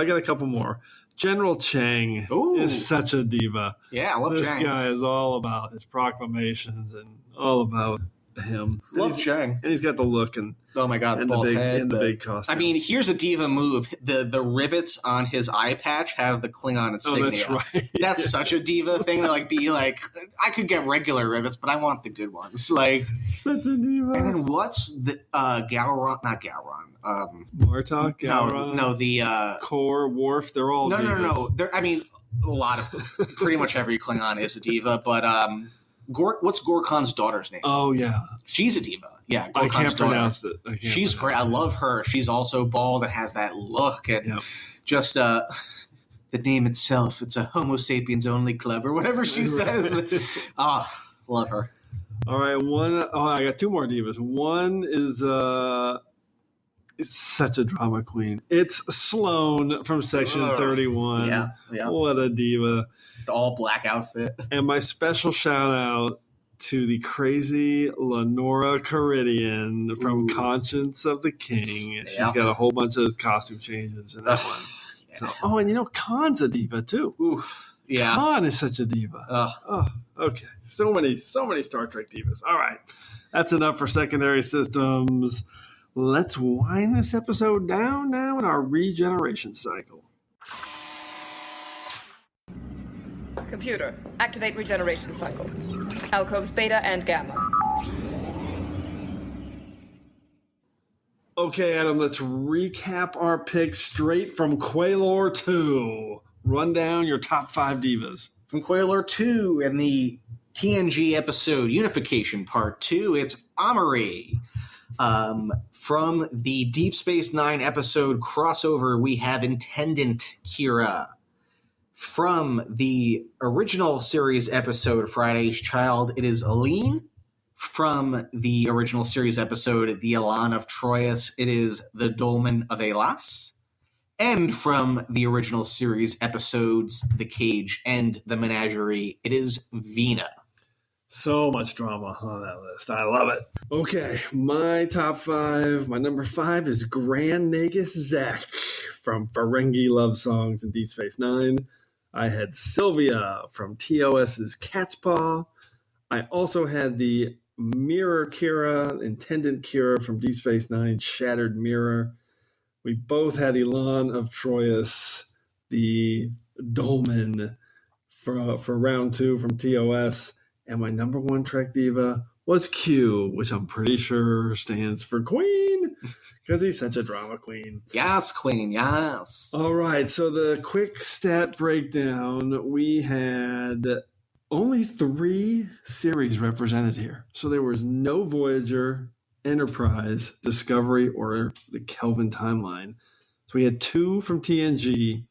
got a couple more. General Chang is such a diva. Yeah, I love Chang. This guy is all about his proclamations and all about him. Love Chang. And he's got the look and oh my god, and bald the big head, and the big costume. I mean, here's a diva move. The rivets on his eye patch have the Klingon insignia. That's right. That's such a diva thing to be like. I could get regular rivets, but I want the good ones. Like such a diva. And then what's the Gowron? Not Gowron. Martok. Gowron, no, the Core, Worf. They're all divas. No. I mean, a lot of pretty much every Klingon is a diva, but what's Gorkon's daughter's name? Oh yeah, she's a diva. Yeah, I can't pronounce it. She's great. I love her. She's also bald and has that look and just the name itself. It's a Homo sapiens only club or whatever she says. Love her. All right, I got two more divas. One is it's such a drama queen. It's Sloane from Section 31. Yeah. What a diva. The all black outfit. And my special shout out to the crazy Lenora Caridian from Conscience of the King. She's got a whole bunch of costume changes in that one. Yeah. So, and Khan's a diva too. Oof. Yeah. Khan is such a diva. Okay. So many Star Trek divas. All right. That's enough for secondary systems. Let's wind this episode down now in our regeneration cycle. Computer, activate regeneration cycle. Alcoves beta and gamma. Okay, Adam, let's recap our picks straight from Quailor 2. Run down your top 5 divas. From Quailor 2 and the TNG episode Unification Part 2, it's Amory. From the Deep Space Nine episode Crossover, we have Intendant Kira. From the original series episode Friday's Child, it is Aline. From the original series episode The Elan of Troyes, it is the Dolmen of Elas. And from the original series episodes The Cage and The Menagerie, it is Vina. So much drama on that list. I love it. Okay, my top 5. My number 5 is Grand Nagus Zach from Ferengi Love Songs in Deep Space Nine. I had Sylvia from TOS's Cat's Paw. I also had the Mirror Kira, Intendant Kira from Deep Space Nine, Shattered Mirror. We both had Elan of Troyes, the Dolmen for round 2 from TOS. And my number 1 Trek diva was Q, which I'm pretty sure stands for Queen, because he's such a drama queen. Yes, Queen, yes. All right, so the quick stat breakdown, we had only 3 series represented here. So there was no Voyager, Enterprise, Discovery, or the Kelvin timeline. So we had 2 from TNG,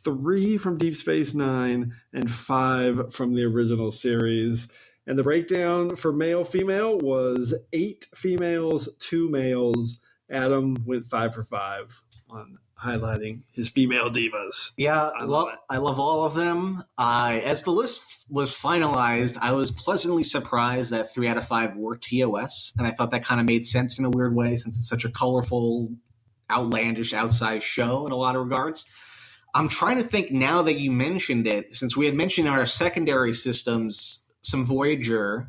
3 from Deep Space Nine, and 5 from the original series. And the breakdown for male-female was 8 females, 2 males. Adam went 5 for 5 on highlighting his female divas. Yeah, I love all of them. As the list was finalized, I was pleasantly surprised that 3 out of 5 were TOS, and I thought that kind of made sense in a weird way since it's such a colorful, outlandish, outsized show in a lot of regards. I'm trying to think now that you mentioned it, since we had mentioned our secondary systems, some Voyager,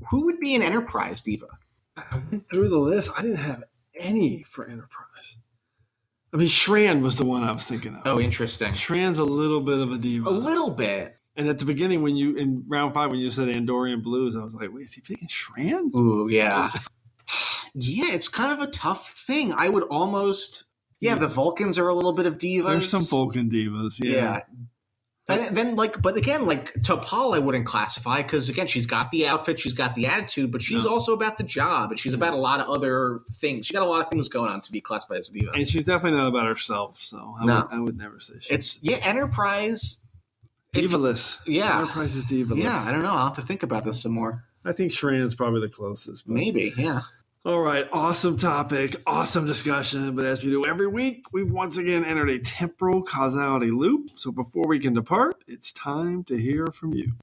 who would be an Enterprise diva? I went through the list. I didn't have any for Enterprise. I mean, Shran was the one I was thinking of. Oh, interesting. Shran's a little bit of a diva. A little bit. And at the beginning, in round 5, when you said Andorian Blues, I was like, wait, is he picking Shran? Ooh, yeah. Yeah, it's kind of a tough thing. I would almost... Yeah, the Vulcans are a little bit of divas. There's some Vulcan divas, yeah. And then, but again, T'Pol I wouldn't classify, because, again, she's got the outfit, she's got the attitude, but she's also about the job, and she's about a lot of other things. She got a lot of things going on to be classified as a diva. And she's definitely not about herself, so I would never say she. Enterprise... Divaless. Enterprise is divaless. Yeah, I don't know. I'll have to think about this some more. I think Shran's probably the closest. But... Maybe, yeah. All right, awesome topic, awesome discussion, but as we do every week, we've once again entered a temporal causality loop. So before we can depart, it's time to hear from you.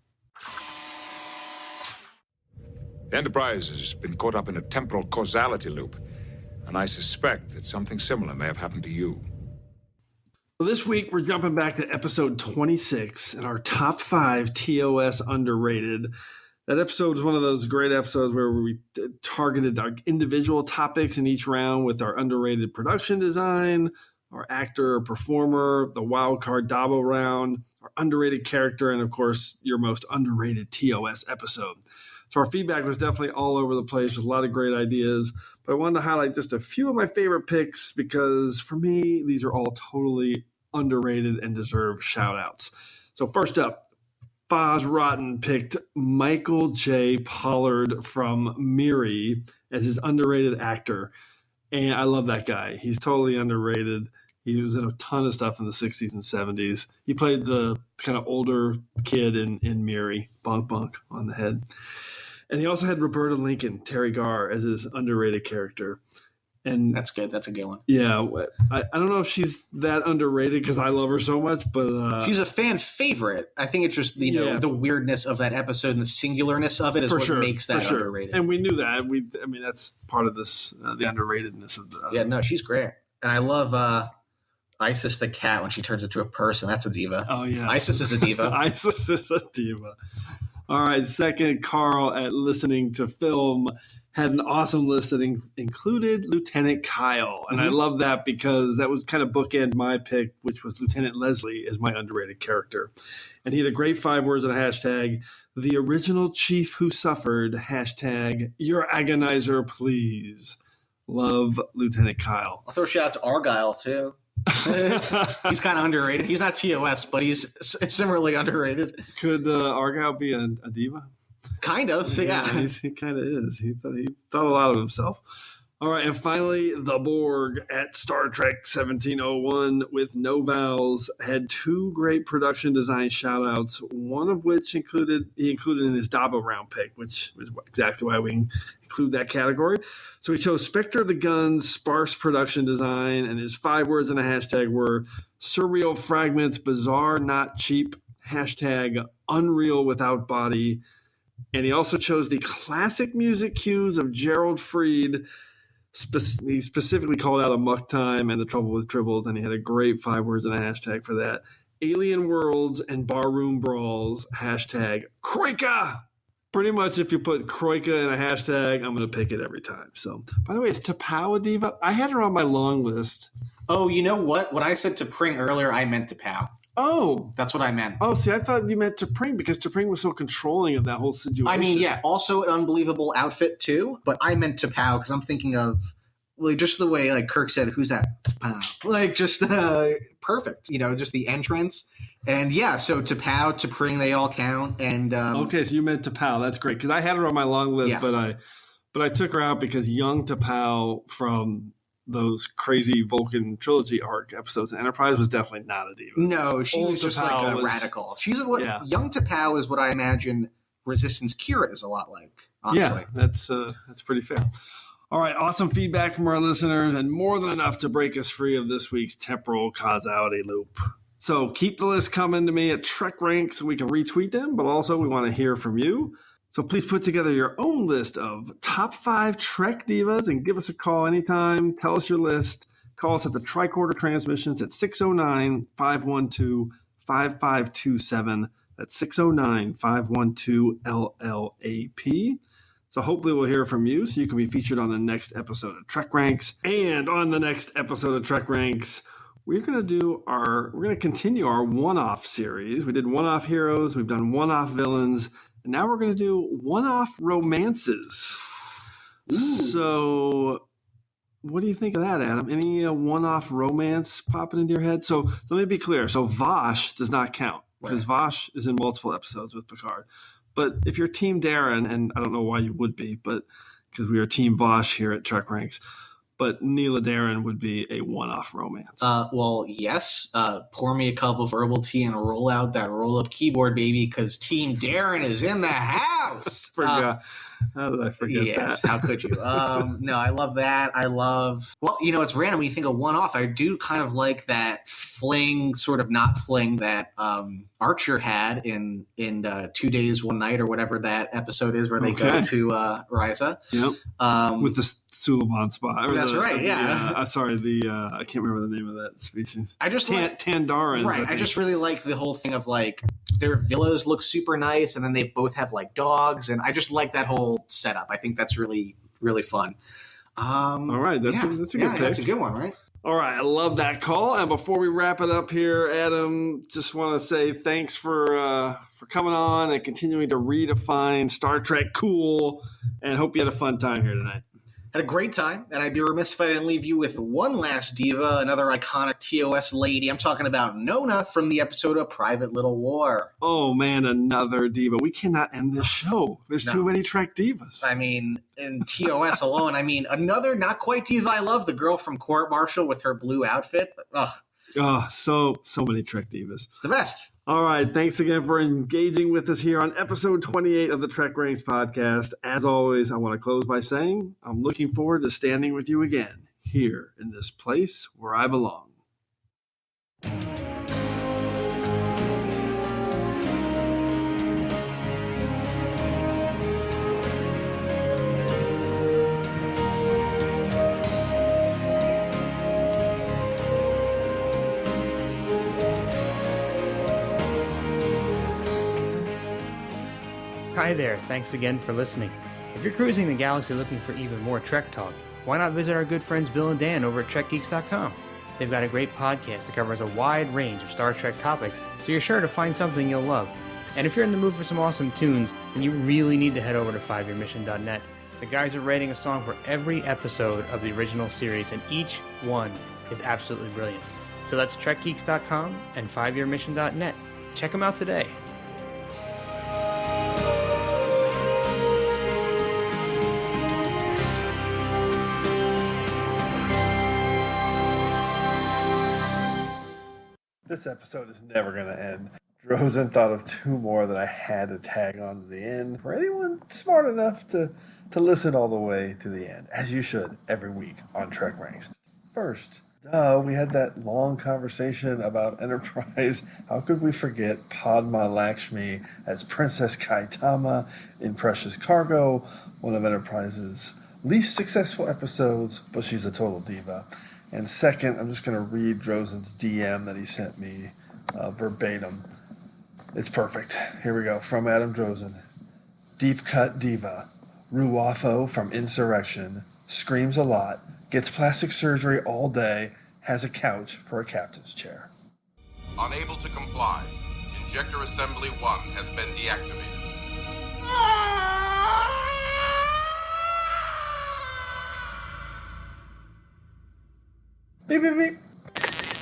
The Enterprise has been caught up in a temporal causality loop, and I suspect that something similar may have happened to you. Well, this week, we're jumping back to episode 26 and our top 5 TOS underrated. That episode was one of those great episodes where we targeted our individual topics in each round with our underrated production design, our actor or performer, the wildcard Dabo round, our underrated character, and of course, your most underrated TOS episode. So our feedback was definitely all over the place with a lot of great ideas, but I wanted to highlight just a few of my favorite picks because for me, these are all totally underrated and deserve shout outs. So first up, Foz Rotten picked Michael J. Pollard from Miri as his underrated actor. And I love that guy. He's totally underrated. He was in a ton of stuff in the 60s and 70s. He played the kind of older kid in Miri, bonk bonk on the head. And he also had Roberta Lincoln, Terry Garr, as his underrated character. And that's good. That's a good one. Yeah. I don't know if she's that underrated because I love her so much, but... she's a fan favorite. I think it's just, you know, the weirdness of that episode and the singularness of it is what makes that underrated. And we knew that. I mean, that's part of this, the underratedness of the... Yeah, no, she's great. And I love Isis the cat when she turns into a person. That's a diva. Oh, yeah. Isis is a diva. Isis is a diva. All right, second, Carl at Listening to Film had an awesome list that included Lieutenant Kyle. And I love that because that was kind of bookend my pick, which was Lieutenant Leslie as my underrated character. And he had a great 5 words and a hashtag, the original chief who suffered, hashtag, your agonizer, please. Love Lieutenant Kyle. I'll throw a shout out to Argyle, too. He's kind of underrated. He's not TOS, but he's similarly underrated. Could Argyle be a diva? Kind of, yeah. He kind of is. He thought a lot of himself. All right, and finally, the Borg at Star Trek 1701 with no vowels had 2 great production design shout-outs, one of which he included in his Dabo round pick, which is exactly why we include that category. So he chose Spectre of the Gun's sparse production design, and his 5 words and a hashtag were surreal fragments, bizarre, not cheap, hashtag unreal without body. And he also chose the classic music cues of Gerald Fried. He specifically called out Amok Time and The Trouble with Tribbles, and he had a great 5 words and a hashtag for that. Alien Worlds and Barroom Brawls, hashtag Kroika. Pretty much if you put Kroika in a hashtag, I'm going to pick it every time. So, by the way, is T'Pau a diva? I had her on my long list. Oh, you know what? When I said T'Pring earlier, I meant T'Pau. Oh. That's what I meant. Oh, see, I thought you meant T'Pring because T'Pring was so controlling of that whole situation. I mean, yeah, also an unbelievable outfit, too. But I meant T'Pau because I'm thinking of, like, just the way, like, Kirk said, who's that? Like, just perfect. You know, just the entrance. And, yeah, so T'Pau, T'Pring, they all count. And okay, so you meant T'Pau. That's great because I had her on my long list, yeah. but I took her out because young T'Pau from those crazy Vulcan trilogy arc episodes in Enterprise was definitely not a diva. No, she was just like a radical. She's what young T'Pau is what I imagine Resistance Kira is a lot like. Honestly. Yeah, that's pretty fair. All right, awesome feedback from our listeners and more than enough to break us free of this week's temporal causality loop. So keep the list coming to me at TrekRanks so we can retweet them, but also we want to hear from you. So please put together your own list of top 5 Trek divas and give us a call anytime. Tell us your list. Call us at the Tricorder Transmissions at 609-512-5527. That's 609-512-LLAP. So hopefully we'll hear from you so you can be featured on the next episode of Trek Ranks. And on the next episode of Trek Ranks, we're going to continue our one-off series. We did one-off heroes. We've done one-off villains. And now we're going to do one-off romances. Ooh. So what do you think of that, Adam? Any one-off romance popping into your head? So let me be clear. So Vosh does not count because Vosh is in multiple episodes with Picard. But if you're Team Darren, and I don't know why you would be, but because we are Team Vosh here at Trek Ranks, but Neela Darren would be a one-off romance. Well, yes. Pour me a cup of herbal tea and roll out that roll-up keyboard, baby, because Team Darren is in the house. Forgot. How did I forget yes, that? How could you? No, I love that. Well, you know, it's random when you think of one-off. I do kind of like that fling, sort of not fling that Archer had in 2 Days, 1 Night or whatever that episode is where they go to Risa. Yep. With the Suliban spot. That's right, yeah. I can't remember the name of that species. I just Tandarans. Right. I just really liked the whole thing of like their villas look super nice, and then they both have like dogs, and I just like that whole setup. I think that's really, really fun. All right, that's a good pick. That's a good one, right? All right, I love that call. And before we wrap it up here, Adam, just want to say thanks for coming on and continuing to redefine Star Trek cool, and hope you had a fun time here tonight. Had a great time, and I'd be remiss if I didn't leave you with one last diva, another iconic TOS lady. I'm talking about Nona from the episode of Private Little War. Oh, man, another diva. We cannot end this show. There's too many Trek divas. I mean, in TOS alone, another not quite diva I love, the girl from Court Martial with her blue outfit. Ugh. Oh, so many Trek divas. The best. All right, thanks again for engaging with us here on episode 28 of the TrekRanks podcast. As always, I want to close by saying I'm looking forward to standing with you again here in this place where I belong. Hi there, thanks again for listening. If you're cruising the galaxy looking for even more Trek talk, why not visit our good friends Bill and Dan over at TrekGeeks.com? They've got a great podcast that covers a wide range of Star Trek topics, so you're sure to find something you'll love. And if you're in the mood for some awesome tunes, then you really need to head over to 5yearmission.net. The guys are writing a song for every episode of the original series, and each one is absolutely brilliant. So that's TrekGeeks.com and 5yearmission.net. Check them out today. This episode is never going to end. Drosin thought of two more that I had to tag on to the end for anyone smart enough to listen all the way to the end, as you should every week on TrekRanks. First, we had that long conversation about Enterprise. How could we forget Padma Lakshmi as Princess Kaitama in Precious Cargo, one of Enterprise's least successful episodes, but she's a total diva. And second, I'm just going to read Drosin's DM that he sent me verbatim. It's perfect. Here we go. From Adam Drosin. Deep cut diva. Ruafo from Insurrection. Screams a lot. Gets plastic surgery all day. Has a couch for a captain's chair. Unable to comply. Injector Assembly 1 has been deactivated. Beep, beep, beep.